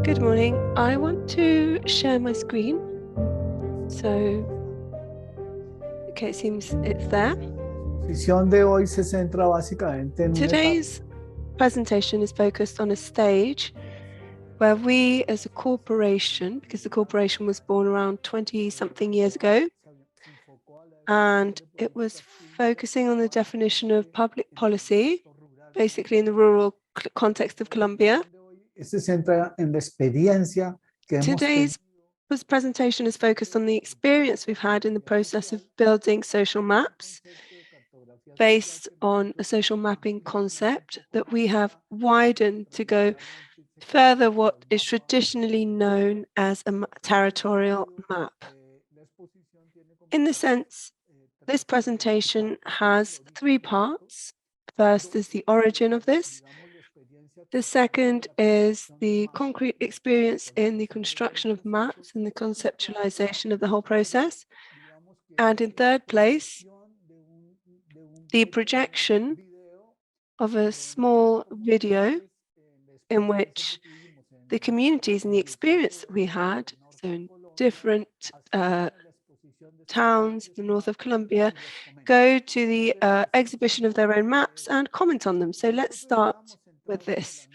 Good morning. I want to share my screen. So, okay, it seems it's there. La exposición de hoy se centra básicamente en una etapa. Today's presentation is focused on a stage where we as a corporation, because the corporation was born around 20-something years ago, and it was focusing on the definition of public policy, basically in the rural context of Colombia. Se centra en la experiencia que hemos Today's presentation is focused on the experience we've had in the process of building social maps based on a social mapping concept that we have widened to go further what is traditionally known as a territorial map. In the sense, this presentation has three parts. First is the origin of this. The second is the concrete experience in the construction of maps and the conceptualization of the whole process. And in third place, the projection of a small video in which the communities and the experience that we had, so in different towns in the north of Colombia, go to the exhibition of their own maps and comment on them. So let's start with this.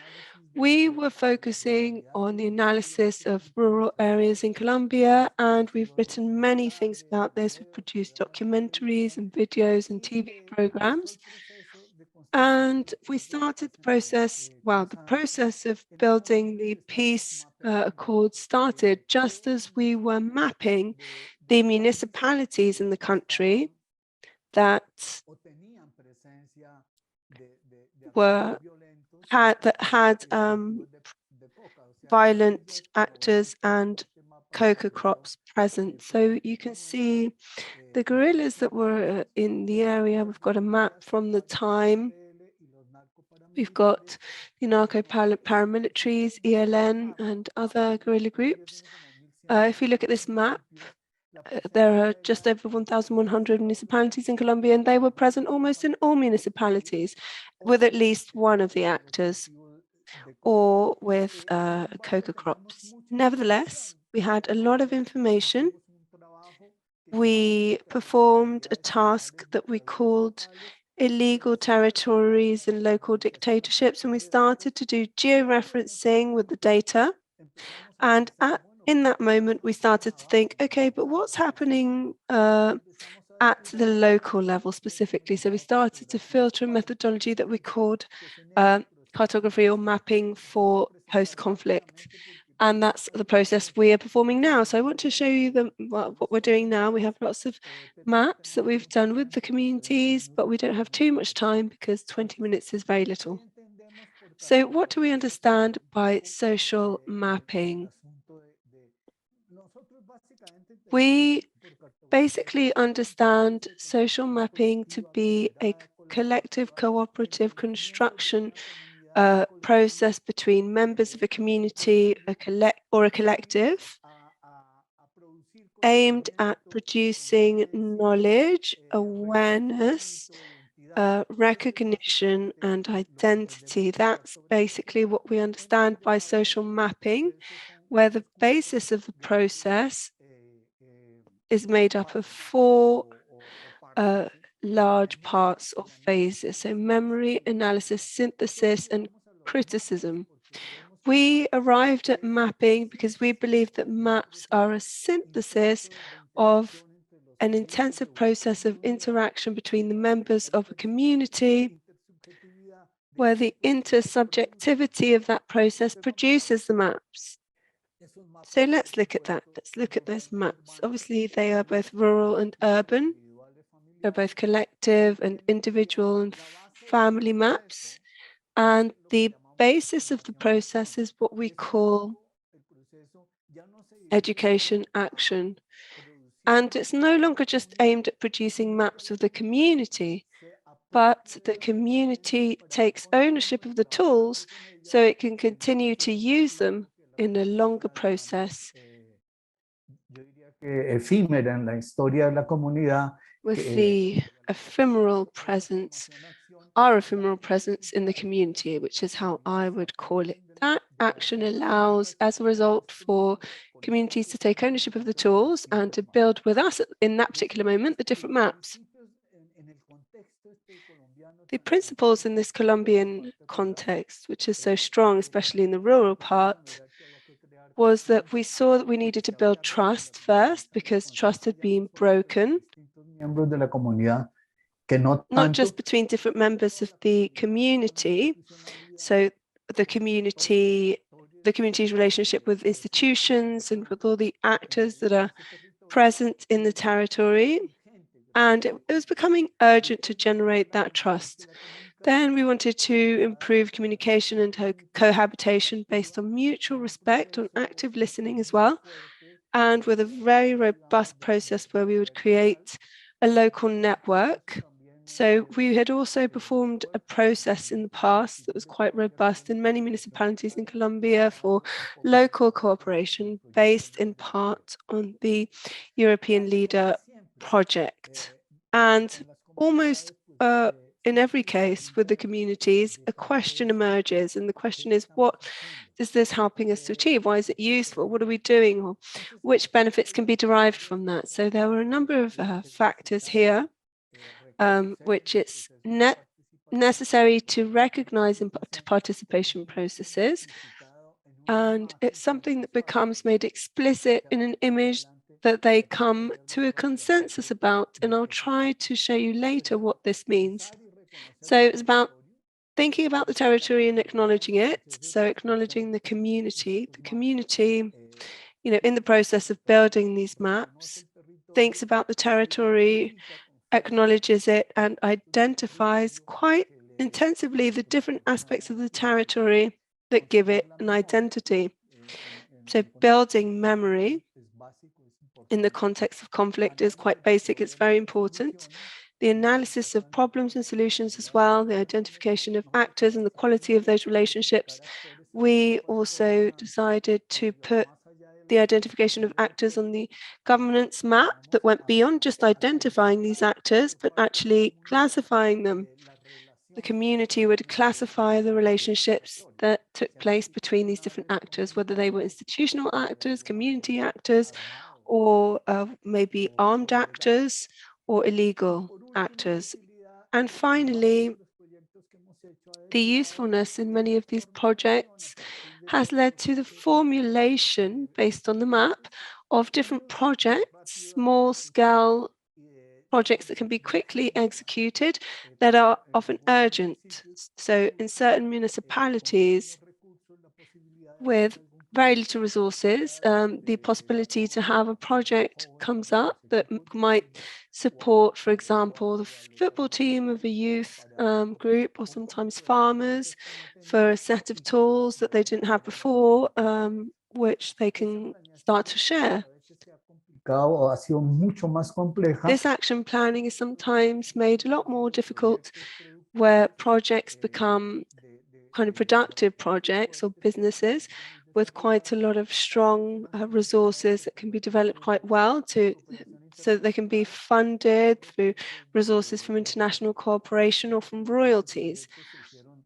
We were focusing on the analysis of rural areas in Colombia, and we've written many things about this. We've produced documentaries and videos and TV programs. And we started the process, well, the process of building the peace accord started just as we were mapping the municipalities in the country that had violent actors and coca crops present. So you can see the guerrillas that were in the area. We've got a map from the time. We've got the narco paramilitaries, ELN, and other guerrilla groups. If you look at this map, there are just over 1,100 municipalities in Colombia, and they were present almost in all municipalities with at least one of the actors or with coca crops. Nevertheless, we had a lot of information. We performed a task that we called illegal territories and local dictatorships, and we started to do georeferencing with the data. And in that moment, we started to think, okay, but what's happening at the local level specifically? So we started to filter a methodology that we called cartography or mapping for post-conflict. And that's the process we are performing now. So I want to show you what we're doing now. We have lots of maps that we've done with the communities, but we don't have too much time because 20 minutes is very little. So what do we understand by social mapping? We basically understand social mapping to be a collective cooperative construction process between members of a community, a collective, aimed at producing knowledge, awareness, recognition, and identity. That's basically what we understand by social mapping, where the basis of the process is made up of four large parts or phases. So memory, analysis, synthesis, and criticism. We arrived at mapping because we believe that maps are a synthesis of an intensive process of interaction between the members of a community, where the intersubjectivity of that process produces the maps. So let's look at that. Let's look at those maps. Obviously, they are both rural and urban. They're both collective and individual and family maps. And the basis of the process is what we call education action. And it's no longer just aimed at producing maps of the community, but the community takes ownership of the tools so it can continue to use them in a longer process. Efímera en la historia de la comunidad. With the ephemeral presence our ephemeral presence in the community, which is how I would call it. That action allows, as a result, for communities to take ownership of the tools and to build with us in that particular moment the different maps. The principles in this Colombian context, which is so strong, especially in the rural part, was that we saw that we needed to build trust first because trust had been broken, not just between different members of the community, so the community's relationship with institutions and with all the actors that are present in the territory. And it was becoming urgent to generate that trust. Then we wanted to improve communication and cohabitation based on mutual respect, on active listening as well, and with a very robust process where we would create a local network. So we had also performed a process in the past that was quite robust in many municipalities in Colombia for local cooperation based in part on the European Leader project. And almost in every case with the communities, a question emerges. And the question is, what is this helping us to achieve? Why is it useful? What are we doing? Or which benefits can be derived from that? So there were a number of factors here, which it's necessary to recognize in participation processes. And it's something that becomes made explicit in an image that they come to a consensus about. And I'll try to show you later what this means. So it's about thinking about the territory and acknowledging it. So acknowledging the community, in the process of building these maps, thinks about the territory, acknowledges it, and identifies quite intensively the different aspects of the territory that give it an identity. So building memory in the context of conflict is quite basic. It's very important. The analysis of problems and solutions as well, the identification of actors and the quality of those relationships. We also decided to put the identification of actors on the governance map that went beyond just identifying these actors, but actually classifying them. The community would classify the relationships that took place between these different actors, whether they were institutional actors, community actors, or maybe armed actors or illegal actors. And finally, the usefulness in many of these projects has led to the formulation, based on the map, of different projects, small-scale projects that can be quickly executed that are often urgent. So in certain municipalities with very little resources, the possibility to have a project comes up that might support, for example, the football team of a youth group, or sometimes farmers, for a set of tools that they didn't have before, which they can start to share. This action planning is sometimes made a lot more difficult where projects become kind of productive projects or businesses with quite a lot of strong resources that can be developed quite well so that they can be funded through resources from international cooperation or from royalties.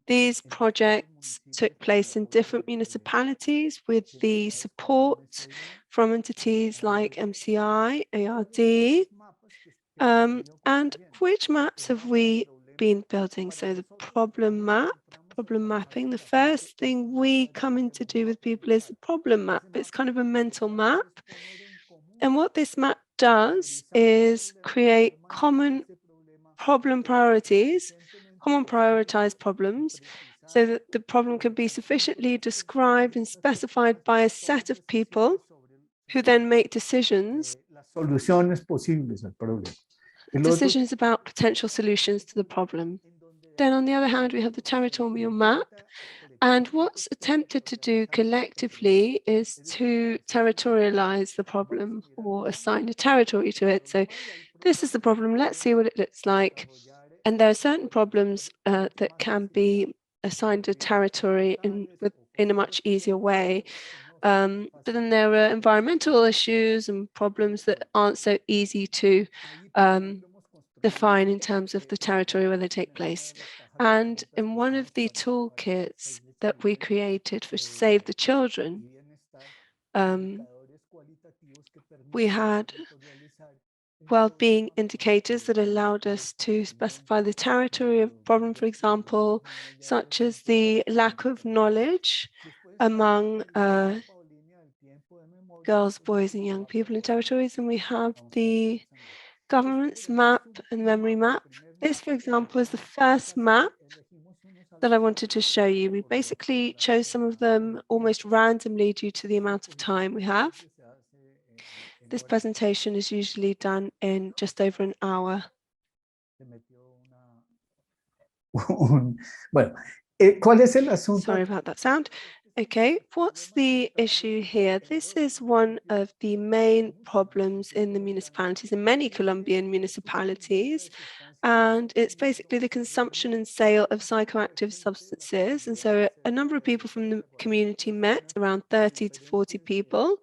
These projects took place in different municipalities with the support from entities like MCI, ARD, and which maps have we been building? So the problem mapping, the first thing we come in to do with people is the problem map. It's kind of a mental map. And what this map does is create common problem priorities, common prioritized problems, so that the problem can be sufficiently described and specified by a set of people who then make decisions about potential solutions to the problem. Then on the other hand, we have the territorial map. And what's attempted to do collectively is to territorialize the problem or assign a territory to it. So this is the problem. Let's see what it looks like. And there are certain problems that can be assigned a territory in a much easier way. But then there are environmental issues and problems that aren't so easy to define in terms of the territory where they take place. And in one of the toolkits that we created for Save the Children, we had well-being indicators that allowed us to specify the territory of problem, for example, such as the lack of knowledge among girls, boys, and young people in territories. And we have the governance map and memory map. This, for example, is the first map that I wanted to show you. We basically chose some of them almost randomly due to the amount of time we have. This presentation is usually done in just over an hour. Bueno, ¿cuál es el asunto? Sorry about that sound. Okay, what's the issue here? This is one of the main problems in the municipalities, in many Colombian municipalities, and it's basically the consumption and sale of psychoactive substances. And so a number of people from the community met, around 30 to 40 people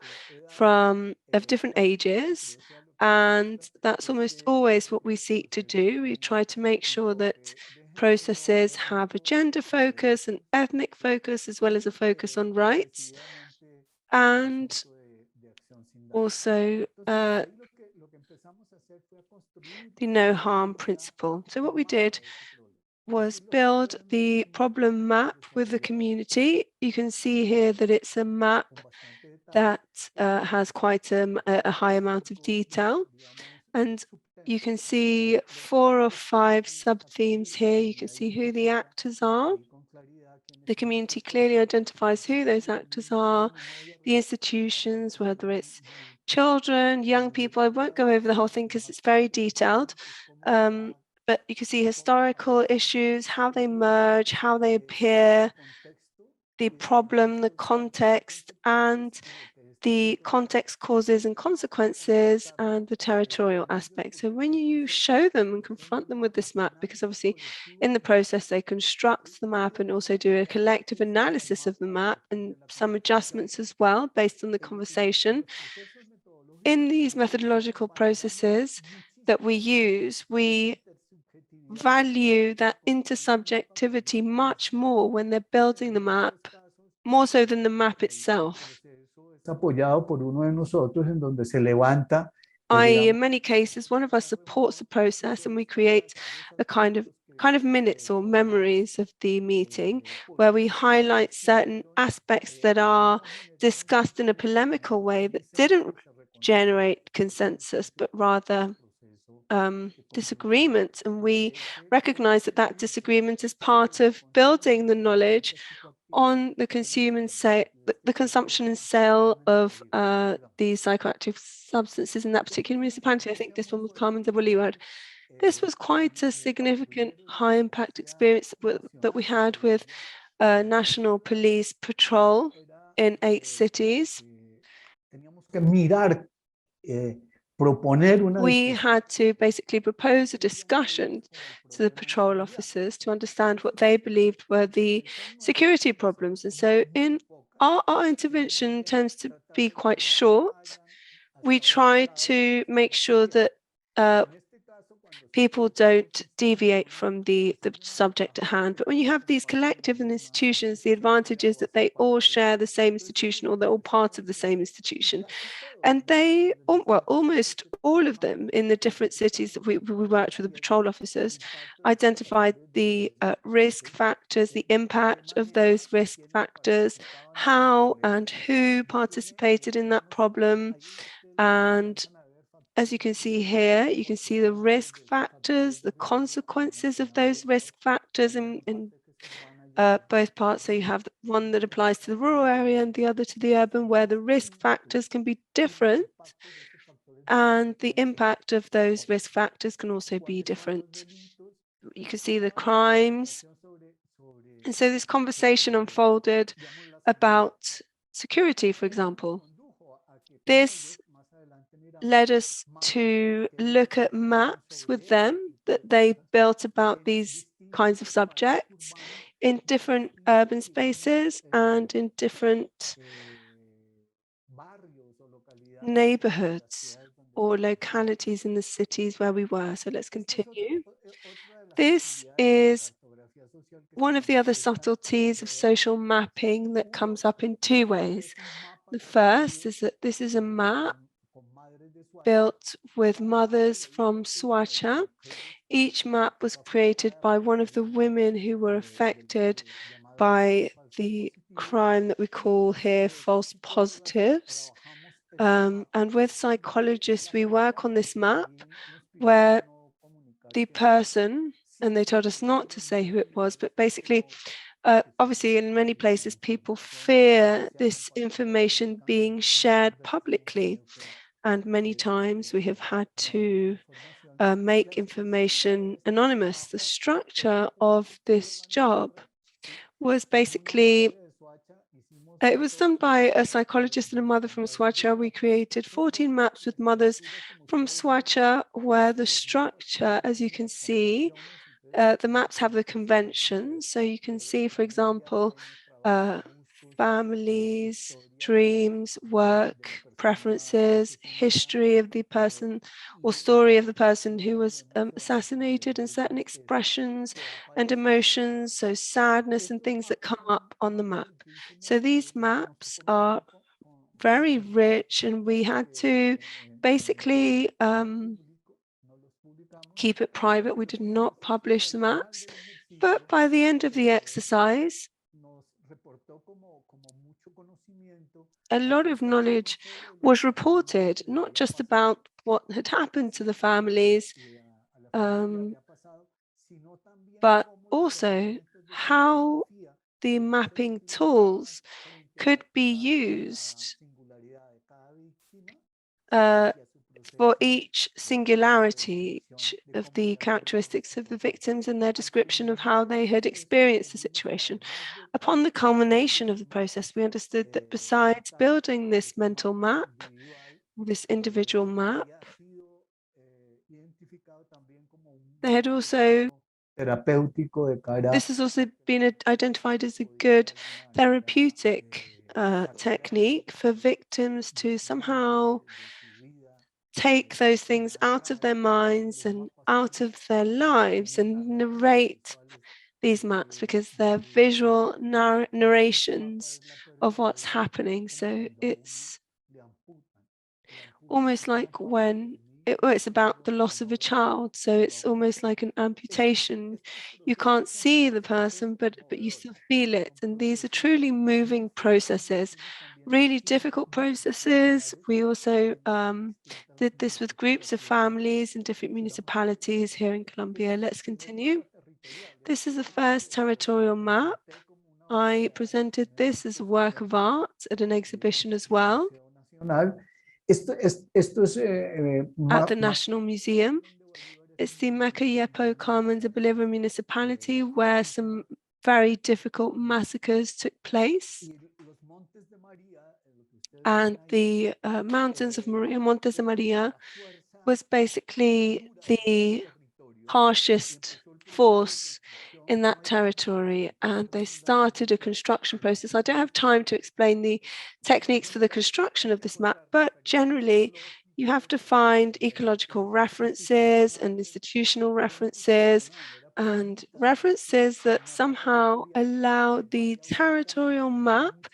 of different ages, and that's almost always what we seek to do. We try to make sure that processes have a gender focus, an ethnic focus, as well as a focus on rights, and also the no harm principle. So what we did was build the problem map with the community. You can see here that it's a map that has quite a high amount of detail. And you can see 4 or 5 sub-themes here. You can see who the actors are. The community clearly identifies who those actors are, the institutions, whether it's children, young people. I won't go over the whole thing because it's very detailed. But you can see historical issues, how they merge, how they appear, the problem, the context, and the context, causes and consequences, and the territorial aspect. So when you show them and confront them with this map, because obviously in the process they construct the map and also do a collective analysis of the map and some adjustments as well based on the conversation. In these methodological processes that we use, we value that intersubjectivity much more when they're building the map, more so than the map itself. Apoyado por uno de nosotros en donde se levanta. In many cases, one of us supports the process and we create a kind of minutes or memories of the meeting where we highlight certain aspects that are discussed in a polemical way that didn't generate consensus, but rather disagreement. And we recognize that that disagreement is part of building the knowledge on the consumption and sale of the psychoactive substances in that particular municipality. I think this one was Carmen de Bolívar. This was quite a significant high impact experience that we had with national police patrol in 8 cities. We had to basically propose a discussion to the patrol officers to understand what they believed were the security problems. And so in our intervention tends to be quite short. We try to make sure that people don't deviate from the subject at hand. But when you have these collective and institutions, the advantage is that they all share the same institution, or they're all part of the same institution. And they, well, almost all of them in the different cities that we worked with the patrol officers, identified the risk factors, the impact of those risk factors, how and who participated in that problem. And as you can see here, you can see the risk factors, the consequences of those risk factors in both parts. So you have one that applies to the rural area and the other to the urban, where the risk factors can be different and the impact of those risk factors can also be different. You can see the crimes. And so this conversation unfolded about security, for example. This led us to look at maps with them that they built about these kinds of subjects in different urban spaces and in different neighborhoods or localities in the cities where we were. So let's continue. This is one of the other subtleties of social mapping that comes up in two ways. The first is that this is a map built with mothers from Swacha. Each map was created by one of the women who were affected by the crime that we call here false positives. And with psychologists, we work on this map where the person, and they told us not to say who it was, but basically, obviously in many places, people fear this information being shared publicly. And many times we have had to make information anonymous. The structure of this job was basically, it was done by a psychologist and a mother from Swacha. We created 14 maps with mothers from Swacha where the structure, as you can see, the maps have the conventions. So you can see, for example, families, dreams, work, preferences, history of the person or story of the person who was assassinated, and certain expressions and emotions, so sadness and things that come up on the map. So these maps are very rich, and we had to basically keep it private. We did not publish the maps, but by the end of the exercise, a lot of knowledge was reported, not just about what had happened to the families, but also how the mapping tools could be used for each singularity of the characteristics of the victims and their description of how they had experienced the situation. Upon the culmination of the process, we understood that besides building this mental map, this individual map, they had also, this has also been identified as a good therapeutic technique for victims to somehow take those things out of their minds and out of their lives and narrate these maps, because they're visual narrations of what's happening. So it's almost like when it's about the loss of a child. So it's almost like an amputation. You can't see the person, but you still feel it. And these are truly moving processes, really difficult processes. We also did this with groups of families in different municipalities here in Colombia. Let's continue. This is the first territorial map. I presented this as a work of art at an exhibition as well at the National Museum. It's the Macayepo Carmen de Bolívar municipality where some very difficult massacres took place. And the mountains of Maria, Montes de Maria, was basically the harshest force in that territory, and they started a construction process. I don't have time to explain the techniques for the construction of this map, but generally you have to find ecological references and institutional references and references that somehow allow the territorial map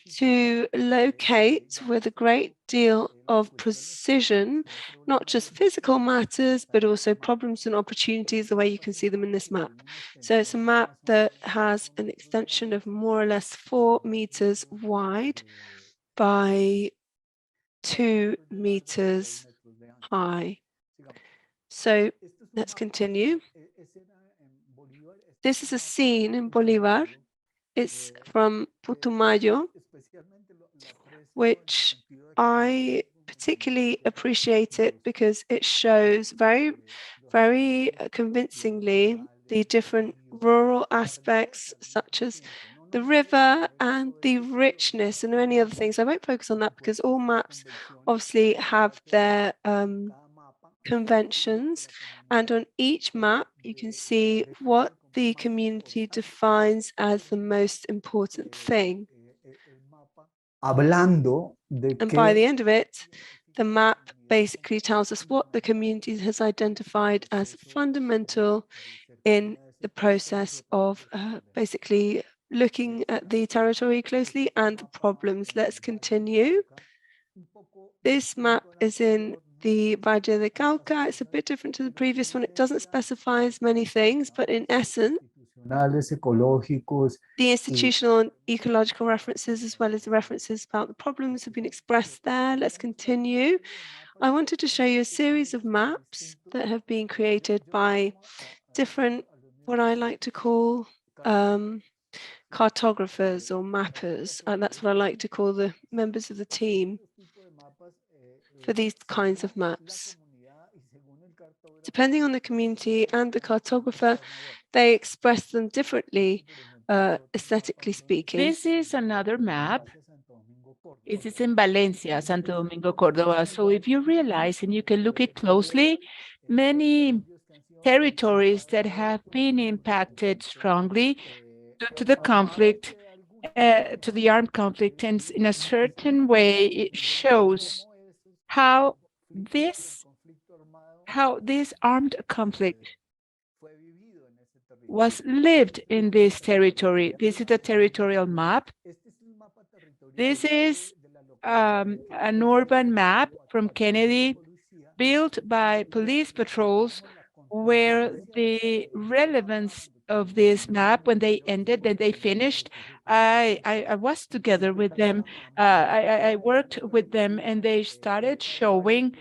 to locate with a great deal of precision, not just physical matters, but also problems and opportunities, the way you can see them in this map. So it's a map that has an extension of more or less 4 meters wide by 2 meters high. So let's continue. This is a scene in Bolivar. It's from Putumayo, which I particularly appreciate it because it shows very, very convincingly the different rural aspects, such as the river and the richness and many other things. I won't focus on that because all maps obviously have their conventions, and on each map you can see what the community defines as the most important thing. And by the end of it, the map basically tells us what the community has identified as fundamental in the process of basically looking at the territory closely and the problems. Let's continue. This map is in the Valle de Cauca. It's a bit different to the previous one. It doesn't specify as many things, but in essence, ecológicos. the institutional and ecological references, as well as the references about the problems, have been expressed there. Let's continue. I wanted to show you a series of maps that have been created by different, what I like to call cartographers or mappers, and that's what I like to call the members of the team for these kinds of maps. Depending on the community and the cartographer, they express them differently, aesthetically speaking. This is another map. It is in Valencia, Santo Domingo, Córdoba. So if you realize, and you can look it closely, many territories that have been impacted strongly due to the conflict, to the armed conflict, and in a certain way, it shows how this armed conflict was lived in this territory. This is a territorial map. This is an urban map from Kennedy built by police patrols, where the relevance of this map, when they ended, then they finished, I was together with them. I worked with them, and they started showing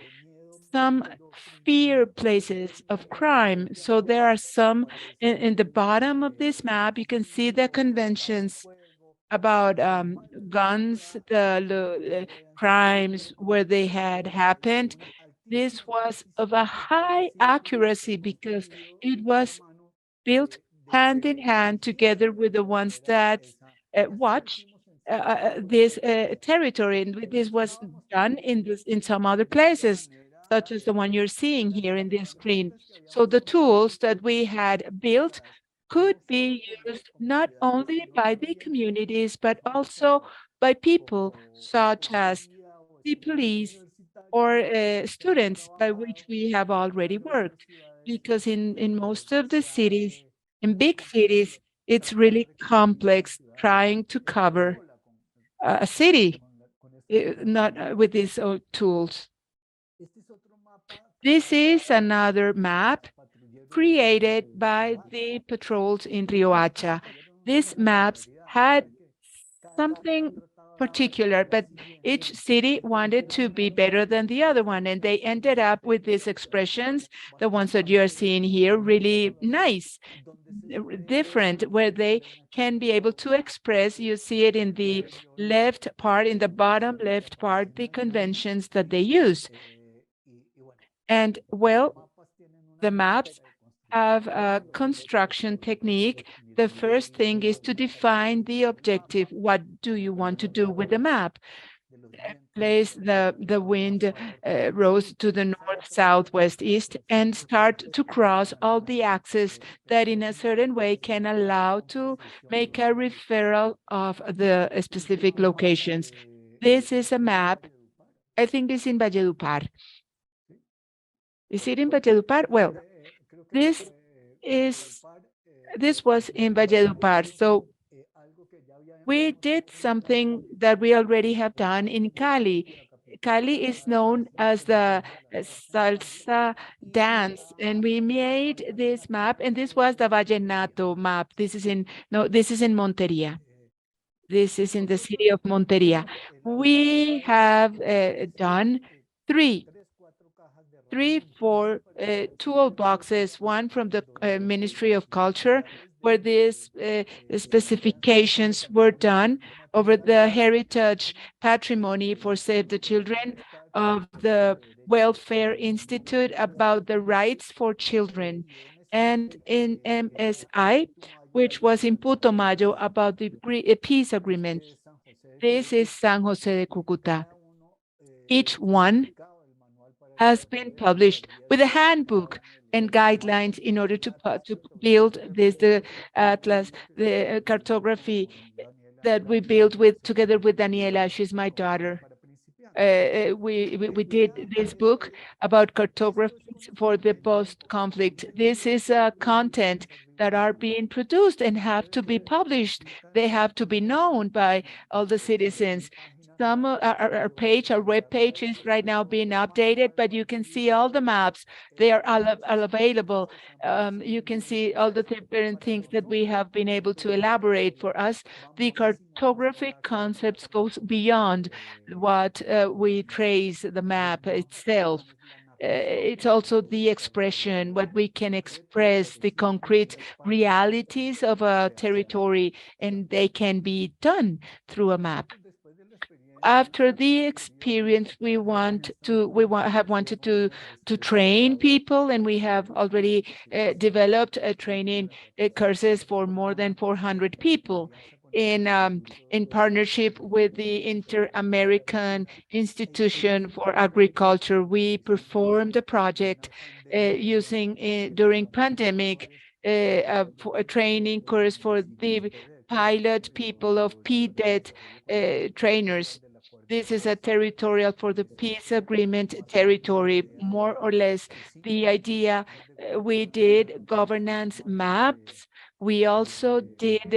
some fear places of crime. So there are some in the bottom of this map. You can see the conventions about guns, the crimes where they had happened. This was of a high accuracy because it was built hand in hand together with the ones that watch this territory. And this was done in some other places, such as the one you're seeing here in this screen. So the tools that we had built could be used not only by the communities, but also by people such as the police or students, by which we have already worked. Because in most of the cities, in big cities, it's really complex trying to cover a city, not with these tools. This is another map created by the patrols in Riohacha. These maps had something particular, but each city wanted to be better than the other one, and they ended up with these expressions, the ones that you're seeing here, really nice, different, where they can be able to express, you see it in the left part, in the bottom left part, the conventions that they use. And well, the maps have a construction technique. The first thing is to define the objective. What do you want to do with the map? Place the wind rows to the north, south, west, east, and start to cross all the axes that in a certain way can allow to make a referral of the specific locations. This is a map, I think it's in Valledupar. Is it in Valledupar? Well, this was in Valledupar. So we did something that we already have done in Cali. Cali is known as the salsa dance, and we made this map, and this was the vallenato map. This is in Monteria. This is in the city of Monteria. We have done three, four toolboxes, one from the Ministry of Culture, where these specifications were done over the heritage patrimony for Save the Children, of the Welfare Institute about the rights for children, and in MSI, which was in Putumayo, about the peace agreement. This is San Jose de Cucuta. Each one has been published with a handbook and guidelines in order to build this, the atlas, the cartography that we built together with Daniela. She's my daughter. we did this book about cartographies for the post-conflict. This is content that are being produced and have to be published. They have to be known by all the citizens. Some our page, our web page is right now being updated, but you can see all the maps. They are all available. You can see all the different things that we have been able to elaborate for us. The cartographic concepts goes beyond what we trace the map itself. It's also the expression, what we can express, the concrete realities of a territory, and they can be done through a map. After the experience, we have wanted to train people, and we have already developed training courses for more than 400 people in partnership with the Inter-American Institution for Agriculture. We performed a project using during pandemic a training course for the pilot people of PDET trainers. This is a territorial for the peace agreement territory, more or less. The idea, we did governance maps. We also did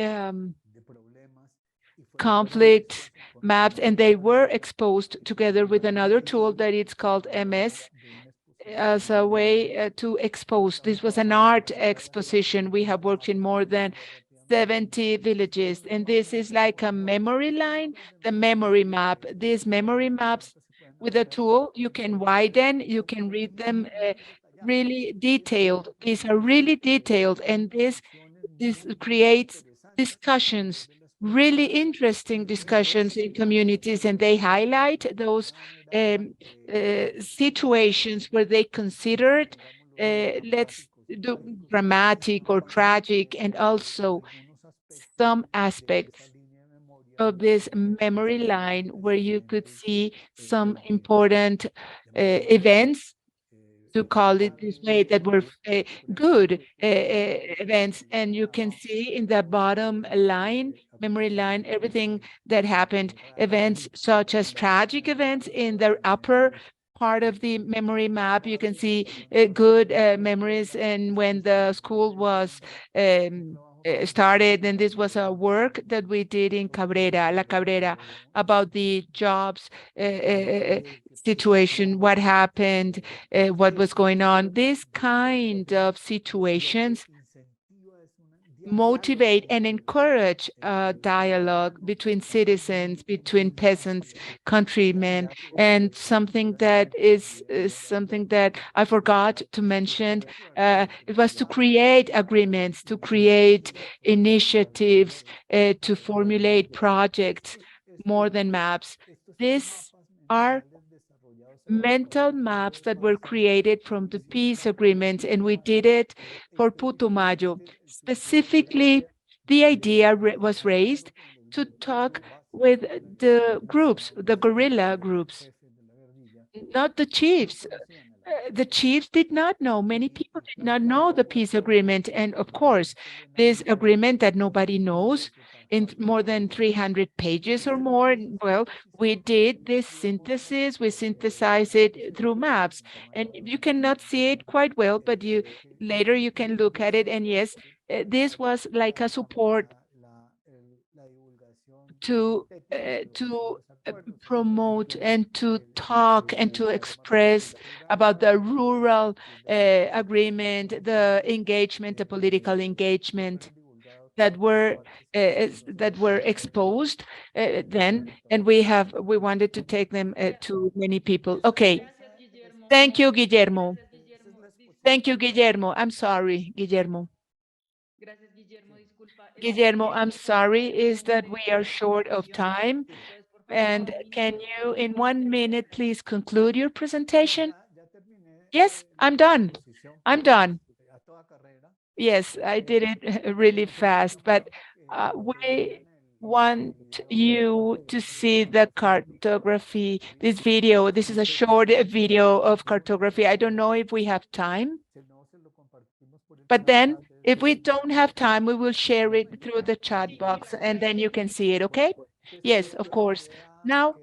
conflict maps, and they were exposed together with another tool that it's called MS as a way to expose. This was an art exposition. We have worked in more than 70 villages, and this is like a memory line, the memory map. These memory maps with a tool, you can widen, you can read them really detailed. These are really detailed, and this creates discussions, really interesting discussions in communities, and they highlight those situations where they considered, let's do dramatic or tragic, and also some aspects of this memory line where you could see some important events, to call it this way, that were good events. And you can see in the bottom line, memory line, everything that happened, events such as tragic events. In the upper part of the memory map, you can see good memories, and when the school was started, and this was a work that we did in Cabrera, La Cabrera, about the jobs situation, what happened, what was going on. This kind of situations motivate and encourage dialogue between citizens, between peasants, countrymen, and something that is something that I forgot to mention. It was to create agreements, to create initiatives, to formulate projects more than maps. These are mental maps that were created from the peace agreement, and we did it for Putumayo. Specifically, the idea was raised to talk with the groups, the guerrilla groups, not the chiefs. The chiefs did not know, many people did not know the peace agreement. And of course, this agreement that nobody knows in more than 300 pages or more, well, we did this synthesis, we synthesized it through maps. And you cannot see it quite well, but later you can look at it. And yes, this was like a support to promote and to talk and to express about the rural agreement, the engagement, the political engagement that were exposed then, and we wanted to take them to many people. Okay, thank you, Guillermo. Thank you, Guillermo. I'm sorry, Guillermo. Guillermo, I'm sorry, is that we are short of time. And can you, in 1 minute, please conclude your presentation? Yes, I'm done. I'm done. Yes, I did it really fast, but we want you to see the cartography, this video. This is a short video of cartography. I don't know if we have time, but then if we don't have time, we will share it through the chat box, and then you can see it, okay? Yes, of course. Now,